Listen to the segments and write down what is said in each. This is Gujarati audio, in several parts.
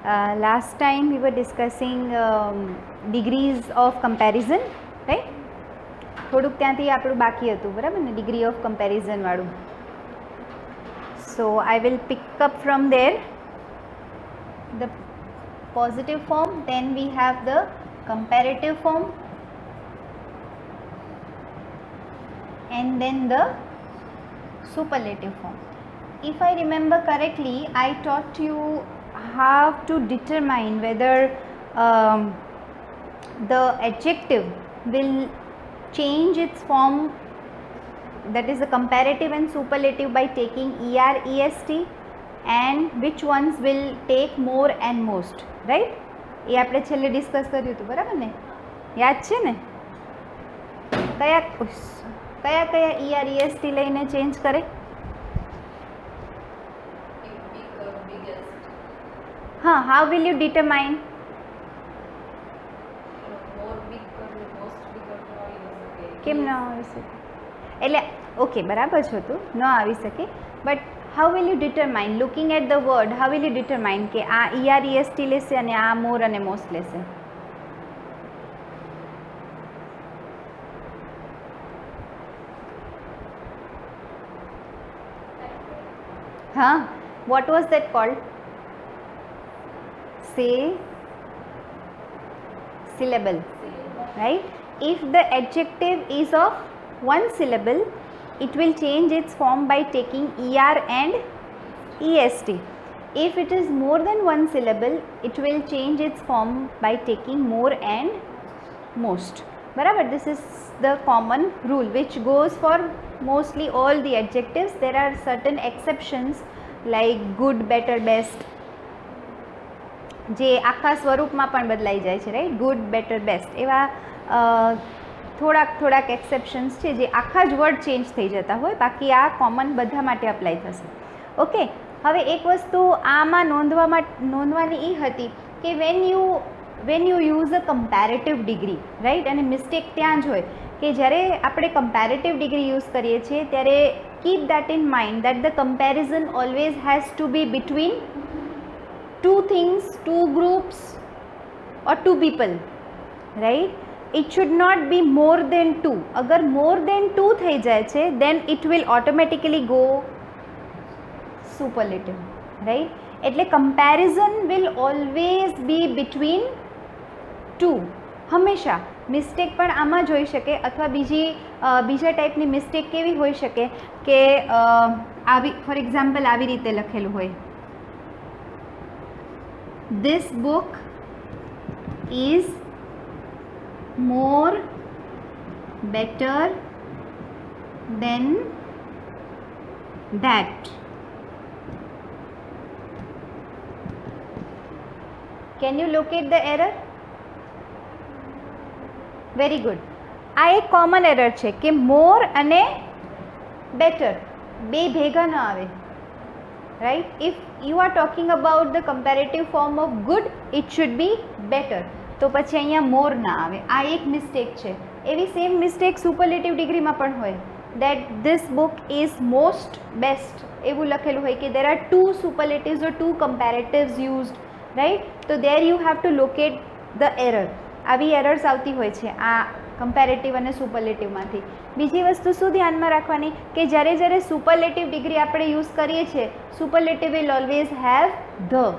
Last time we were discussing degrees of comparison, right? થોડુંક ત્યાંથી આપણું બાકી હતું, બરાબર ને, ડિગ્રી ઓફ કમ્પેરિઝન વાળું. So I will pick up from there the positive form, then we have the comparative form, and then the superlative form. If I remember correctly, I taught you how to determine whether the adjective will change its form, that is the comparative and superlative, by taking er, est, and which ones will take more and most, right? એ આપણે છેલ્લે ડિસ્કસ કર્યું હતું, બરાબર ને? યાદ છે ને? કયા કયા કયા er, est લઈને ચેન્જ કરે? હા, how will you determine? કેમ ન આવી શકે? એટલે ઓકે, બરાબર છો તું, ન આવી શકે, but how will you determine, looking at the word, how will you determine કે આ er, est લેશે અને આ more અને most લેશે? હા, what was that called? Say syllable, right? If the adjective is of one syllable, it will change its form by taking er and est. If it is more than one syllable, it will change its form by taking more and most. Barabar, this is the common rule which goes for mostly all the adjectives. There are certain exceptions like good, better, best, જે આખા સ્વરૂપમાં પણ બદલાઈ જાય છે, રાઈટ? ગુડ, બેટર, બેસ્ટ, એવા થોડાક એક્સેપ્શન્સ છે જે આખા જ વર્ડ ચેન્જ થઈ જતા હોય, બાકી આ કોમન બધા માટે અપ્લાય થશે. ઓકે, હવે એક વસ્તુ આમાં નોંધવાની એ હતી કે when you use a comparative degree, right? અને મિસ્ટેક ત્યાં જ હોય કે જ્યારે આપણે કમ્પેરેટિવ ડિગ્રી યુઝ કરીએ છીએ ત્યારે keep that in mind that the comparison always has to be between two things, two groups or two people, right? It should not be more than two. अगर more than two થઈ જાય છે, then it will automatically go superlative, right? એટલે comparison will always be between two. હંમેશા મિસ્ટેક પણ આમાં જ હોઈ શકે, અથવા બીજા ટાઈપની મિસ્ટેક કેવી હોઈ શકે કે આવી, ફોર એક્ઝામ્પલ, આવી રીતે લખેલું હોય, this book is more better than that. Can you locate the error? Very good. આ એક કોમન એરર છે કે મોર અને બેટર બે ભેગા ન આવે, right? If you are talking about the comparative form of good, it should be better. તો પછી અહીંયા મોર ના આવે, આ એક મિસ્ટેક છે. એવી સેમ મિસ્ટેક સુપરલેટિવ ડિગ્રીમાં પણ હોય, that this book is most best એવું લખેલું હોય કે there are two superlatives or two comparatives used, right? તો there you have to locate the error. આવી એરર્સ આવતી હોય છે આ કમ્પેરેટિવ અને સુપરલેટિવમાંથી. બીજી વસ્તુ શું ધ્યાનમાં રાખવાની કે જ્યારે સુપરલેટિવ ડિગ્રી આપણે યુઝ કરીએ છીએ, superlative will always have the,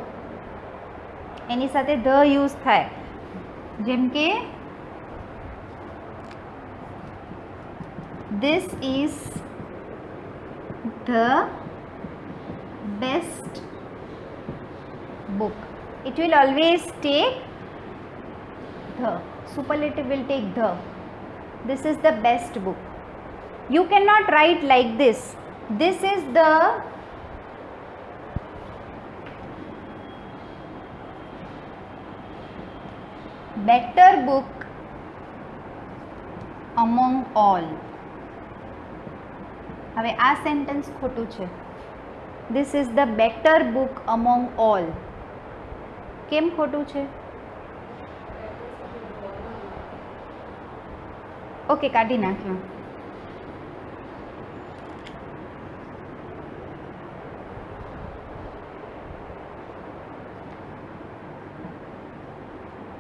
એની સાથે ધ યુઝ થાય. જેમ કે this is the best book, it will always take the, superlative will take the. This is the best book. You cannot write like this. This is the better book among all. હવે આ સેન્ટેન્સ ખોટું છે. This is the better book among all. કેમ ખોટું છે? ઓકે, કાઢી નાખ્યું.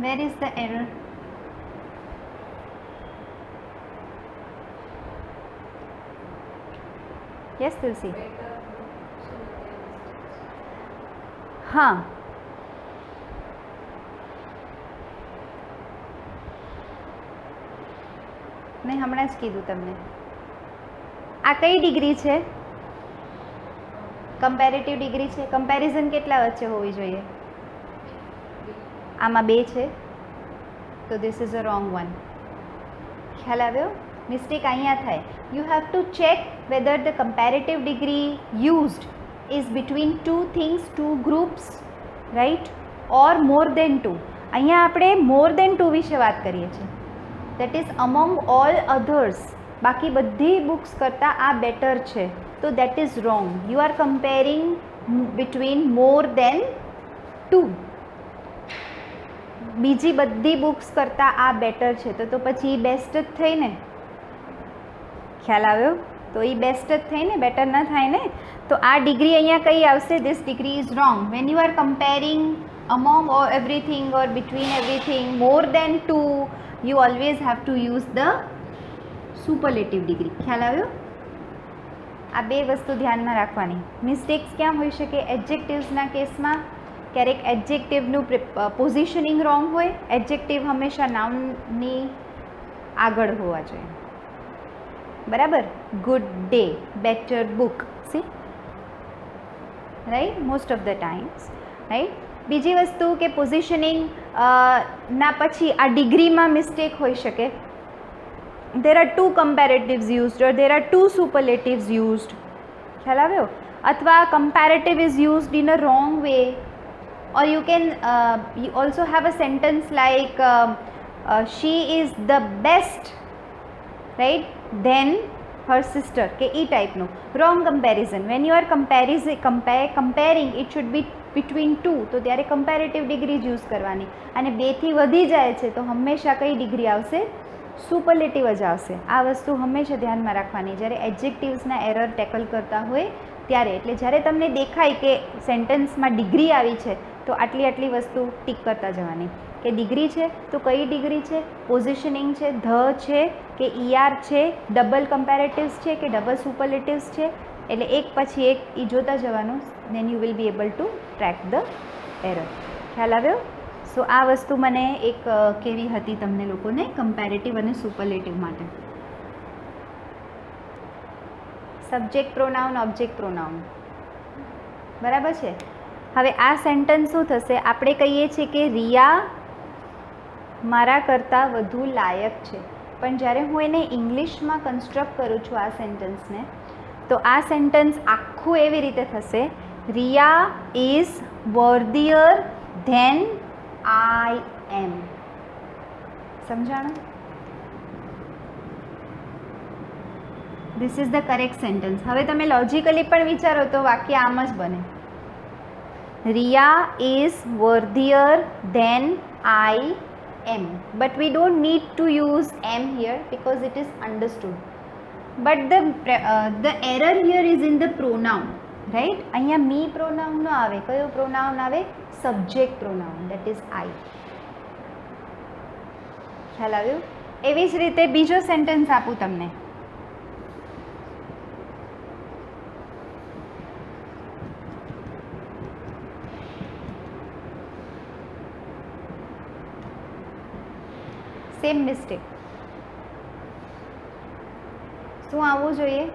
Where is the error? Yes, Tulsi. हाँ, મેં હમણાં જ કીધું તમને. આ કઈ ડિગ્રી છે? કમ્પેરેટિવ ડિગ્રી છે. કમ્પેરિઝન કેટલા વચ્ચે હોવી જોઈએ? આમાં 2 છે, તો this is a wrong one. ખ્યાલ આવ્યો? મિસ્ટેક અહીંયા થાય. You have to check whether the comparative degree used is between 2 things, 2 groups, right, or more than 2. અહીંયા આપણે મોર દેન 2 વિશે વાત કરીએ છીએ. That is among all others. બાકી બધી બુક્સ કરતાં આ બેટર છે, તો that is wrong. You are comparing between more than 2. બીજી બધી બુક્સ કરતાં આ બેટર છે, તો પછી બેસ્ટ જ થઈ ને. ખ્યાલ આવ્યો? તો એ બેસ્ટ જ થઈ ને, બેટર ન થાય ને. તો આ ડિગ્રી અહીંયા કઈ આવશે? This degree is wrong. When you are comparing among or everything or between everything more than 2, you always have to use the superlative degree. ખ્યાલ આવ્યો? આ 2 વસ્તુ ધ્યાનમાં રાખવાની. મિસ્ટેક્સ ક્યાં હોઈ શકે? એડજેક્ટિવ્સના કેસમાં ક્યારેક એડજેક્ટિવનું પોઝિશનિંગ રોંગ હોય. એડજેક્ટિવ હંમેશા નાઉનની આગળ હોવા જોઈએ. બરાબર? Good day, better book, see, right, most of the times, right. બીજી વસ્તુ કે પોઝિશનિંગ ના પછી આ ડિગ્રીમાં મિસ્ટેક હોઈ શકે. there are 2 comparatives used or there are 2 superlatives used. ખ્યાલ આવ્યો? અથવા comparative is used in a wrong way, or you can you also have a sentence like she is the best, right, then her sister, કે એ ટાઈપનું wrong comparison. when you are comparing it should be between 2, તો ત્યારે કમ્પેરેટિવ ડિગ્રી જ યુઝ કરવાની. અને 2થી વધી જાય છે તો હંમેશા કઈ ડિગ્રી આવશે? સુપરલેટિવ જ આવશે. આ વસ્તુ હંમેશા ધ્યાનમાં રાખવાની જ્યારે એડજેક્ટિવ્સના એરર ટેકલ કરતા હોય ત્યારે. એટલે જ્યારે તમને દેખાય કે સેન્ટેન્સમાં ડિગ્રી આવી છે તો આટલી આટલી વસ્તુ ટીક કરતા જવાની કે ડિગ્રી છે તો કઈ ડિગ્રી છે, પોઝિશનિંગ છે, ધ છે કે ER છે, ડબલ કમ્પેરેટિવ્સ છે કે ડબલ સુપરલેટિવ્સ છે. એટલે એક પછી એક એ જોતા જવાનું. then you will be able to track the error. ખ્યાલ આવ્યો? સો આ વસ્તુ મને એક કેવી હતી તમને લોકોને કમ્પેરેટિવ અને સુપરલેટિવ માટે. સબ્જેક્ટ પ્રોનાઉન, ઓબ્જેક્ટ પ્રોનાઉન, બરાબર છે. હવે આ સેન્ટેન્સ શું થશે? આપણે કહીએ છીએ કે રિયા મારા કરતાં વધુ લાયક છે, પણ જ્યારે હું એને ઇંગ્લિશમાં કન્સ્ટ્રક્ટ કરું છું આ સેન્ટેન્સને, તો આ સેન્ટેન્સ આખું એવી રીતે થશે: Riya is worthier than I એમ. સમજાણું? This is the correct sentence. હવે તમે લોજિકલી પણ વિચારો તો વાક્ય આમ જ બને: Riya is worthier than I am. But we don't need to use am here because it is understood. But the error here is in the pronoun, right? અહીંયા મી પ્રોનાઉન ન આવે. કયો પ્રોનાઉન આવે? Subject pronoun, that is I. ખ્યાલ આવ્યો? એવી જ રીતે બીજો સેન્ટેન્સ આપું તમને. Same mistake. શું આવવું જોઈએ?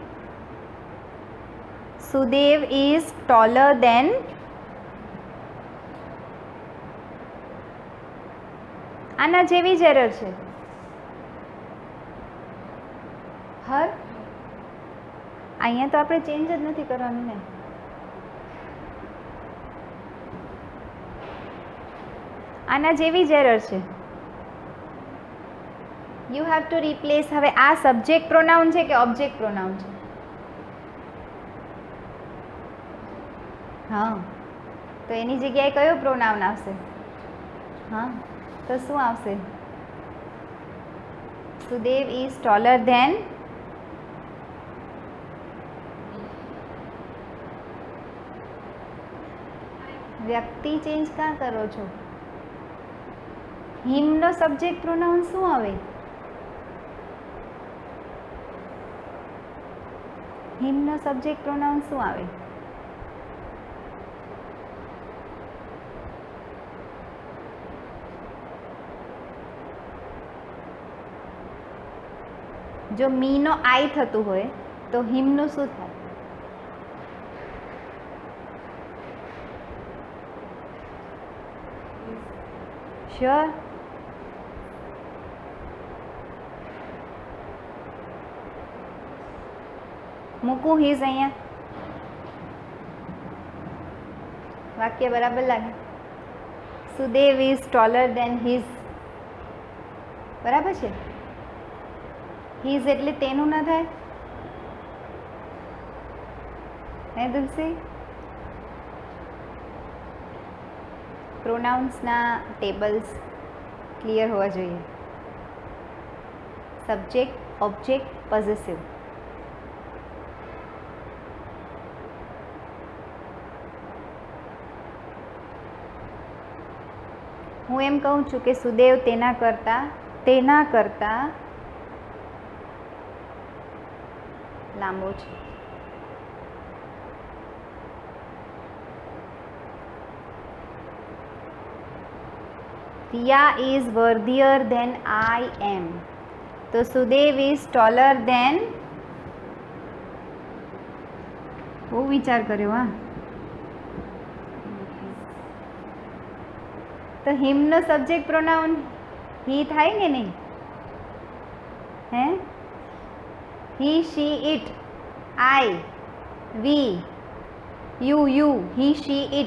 Sudev is taller than. આના જેવી જ એરર છે. હર. અહીંયા તો આપણે ચેન્જ જ નથી કરવાનું ને. આના જેવી જ એરર છે. You have two replace. હવે આ સબ્જેક્ટ પ્રોનાઉન છે કે ઓબ્જેક્ટ પ્રોનાઉન છે? હા, તો એની જગ્યાએ કયો પ્રોનાઉન આવશે? હા, તો શું આવશે? Sudev is taller than. વ્યક્તિ ચેન્જ ક્યાં કરો છો? હિમનો સબ્જેક્ટ પ્રોનાઉન શું આવે? હિમનો સબ્જેક્ટ પ્રોનાઉન શું આવે? જો મીનો આઈ થતું હોય તો હિમનું શું થાય? શ્યોર? મૂકું હિઝ અહીંયા? વાક્ય બરાબર લાગે? Sudev is taller than his. બરાબર છે? હિઝ એટલે તેનું ના થાય? હે તુલસી? પ્રોનાઉન્સના ટેબલ્સ ક્લિયર હોવા જોઈએ. Subject, object, possessive. હું એમ કહું છું કે સુદેવ તેના કરતાં લાંબો છે. Ria is worthier than I am. તો સુદેવ is taller than. બહુ વિચાર કર્યો હા. તો હિમનો સબ્જેક્ટ પ્રોનાઉન હી થાય કે નહીં? હે? He, she, it, I, we, you, he, she, it.